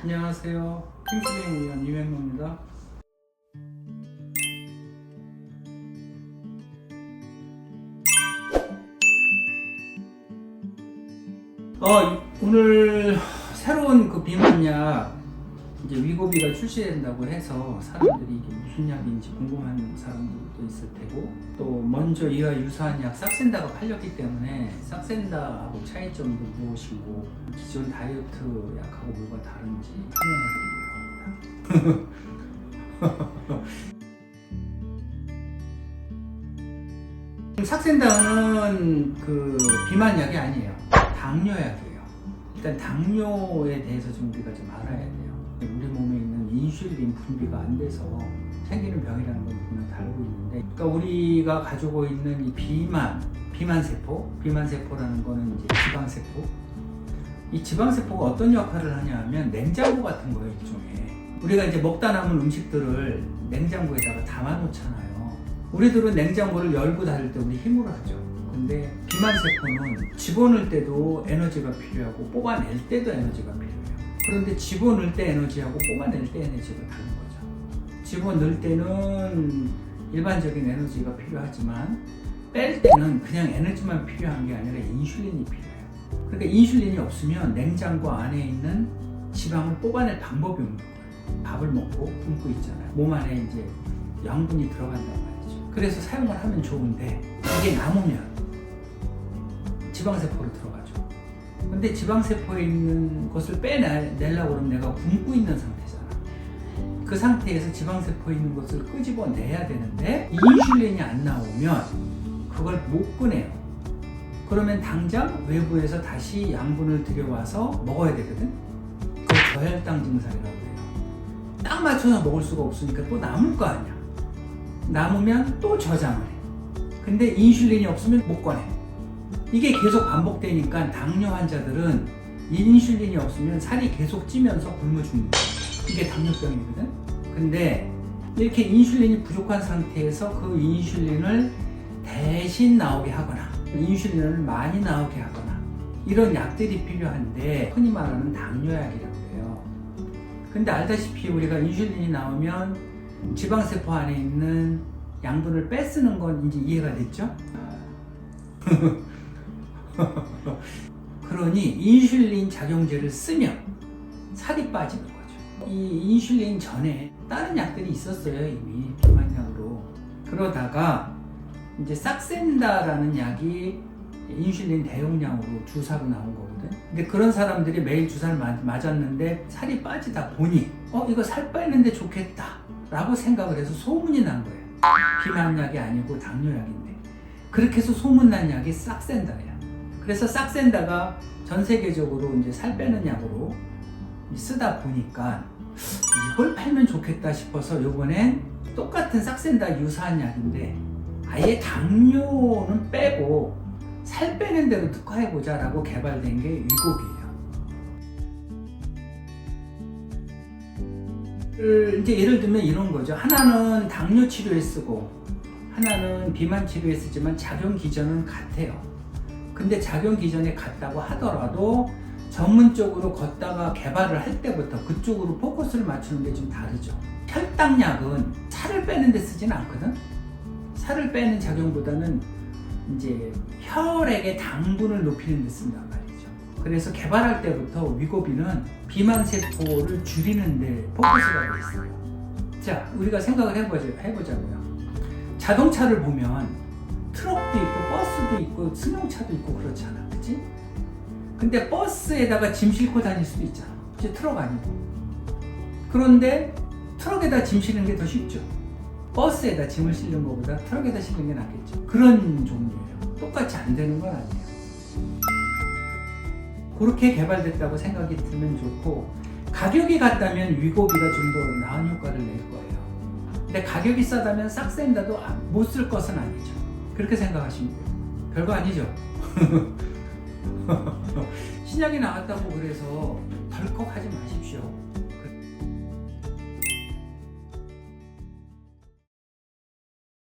안녕하세요. 킹스ling 위원 이명로입니다. 오늘 새로운 그 비만약 이제 위고비가 출시된다고 해서 사람들이 이게 무슨 약인지 궁금한 사람들도 있을 테고, 또 먼저 이와 유사한 약 싹센다가 팔렸기 때문에 싹센다하고 차이점도 무엇이고 기존 다이어트 약하고 뭐가 다른지 설명해 드리려고 합니다. 싹센다는 그 비만약이 아니에요. 당뇨약이에요. 일단 당뇨에 대해서 좀 우리가 좀 알아야 돼요. 우리 몸에 있는 인슐린 분비가 안 돼서 생기는 병이라는 걸 누구나 다 알고 있는데, 그러니까 우리가 가지고 있는 이 비만세포라는 거는 이제 지방세포. 이 지방세포가 어떤 역할을 하냐 하면 냉장고 같은 거예요, 일종의. 우리가 이제 먹다 남은 음식들을 냉장고에다가 담아 놓잖아요. 우리들은 냉장고를 열고 닫을 때 우리 힘으로 하죠. 근데 비만세포는 집어넣을 때도 에너지가 필요하고 뽑아낼 때도 에너지가 필요해요. 그런데 집어넣을 때 에너지하고 뽑아낼 때 에너지가 다른 거죠. 집어넣을 때는 일반적인 에너지가 필요하지만 뺄 때는 그냥 에너지만 필요한 게 아니라 인슐린이 필요해요. 그러니까 인슐린이 없으면 냉장고 안에 있는 지방을 뽑아낼 방법이 없는 거예요. 밥을 먹고 굶고 있잖아요. 몸 안에 이제 양분이 들어간단 말이죠. 그래서 사용을 하면 좋은데 이게 남으면 지방세포로 들어가죠. 근데 지방세포에 있는 것을 빼내려고 그러면 내가 굶고 있는 상태잖아. 그 상태에서 지방세포에 있는 것을 끄집어내야 되는데 인슐린이 안 나오면 그걸 못 꺼내요. 그러면 당장 외부에서 다시 양분을 들여와서 먹어야 되거든. 그걸 저혈당 증상이라고 해요. 딱 맞춰서 먹을 수가 없으니까 또 남을 거 아니야. 남으면 또 저장을 해. 근데 인슐린이 없으면 못 꺼내. 이게 계속 반복되니까 당뇨 환자들은 인슐린이 없으면 살이 계속 찌면서 굶어 죽는 거예요. 이게 당뇨병이거든. 근데 이렇게 인슐린이 부족한 상태에서 그 인슐린을 대신 나오게 하거나 인슐린을 많이 나오게 하거나 이런 약들이 필요한데 흔히 말하는 당뇨약이라고 해요. 근데 알다시피 우리가 인슐린이 나오면 지방세포 안에 있는 양분을 빼쓰는 건 이제 이해가 됐죠? 그러니 인슐린 작용제를 쓰면 살이 빠지는 거죠. 이 인슐린 전에 다른 약들이 있었어요, 이미 비만약으로. 그러다가 이제 싹센다라는 약이 인슐린 대용량으로 주사로 나온 거거든. 근데 그런 사람들이 매일 주사를 맞았는데 살이 빠지다 보니 이거 살 빼는데 좋겠다 라고 생각을 해서 소문이 난 거예요. 비만약이 아니고 당뇨약인데. 그렇게 해서 소문난 약이 싹센다예요. 그래서 싹센다가 전 세계적으로 이제 살 빼는 약으로 쓰다 보니까 이걸 팔면 좋겠다 싶어서 요번엔 똑같은 싹센다 유사한 약인데 아예 당뇨는 빼고 살 빼는 대로 특화해보자 라고 개발된 게 위고비예요. 이제 예를 들면 이런 거죠. 하나는 당뇨 치료에 쓰고 하나는 비만 치료에 쓰지만 작용 기전은 같아요. 근데 작용 기전에 같다고 하더라도 전문적으로 걷다가 개발을 할 때부터 그쪽으로 포커스를 맞추는 게 좀 다르죠. 혈당약은 살을 빼는 데 쓰진 않거든. 살을 빼는 작용보다는 이제 혈액의 당분을 높이는 데 쓴단 말이죠. 그래서 개발할 때부터 위고비는 비만세포를 줄이는 데 포커스가 돼 있어요. 자, 우리가 생각을 해보자고요. 자동차를 보면 트럭도 있고 버스도 있고 승용차도 있고 그렇잖아, 그치? 근데 버스에다가 짐 싣고 다닐 수도 있잖아. 이제 트럭 아니고. 그런데 트럭에다 짐 실는 게 더 쉽죠. 버스에다 짐을 실는 것보다 트럭에다 실는 게 낫겠죠. 그런 종류예요. 똑같이 안 되는 건 아니에요. 그렇게 개발됐다고 생각이 들면 좋고, 가격이 같다면 위고비가 좀 더 나은 효과를 낼 거예요. 근데 가격이 싸다면 싹센다도 못 쓸 것은 아니죠. 그렇게 생각하시면 돼요. 별거 아니죠. 신약이 나왔다고 그래서 덜컥 하지 마십시오.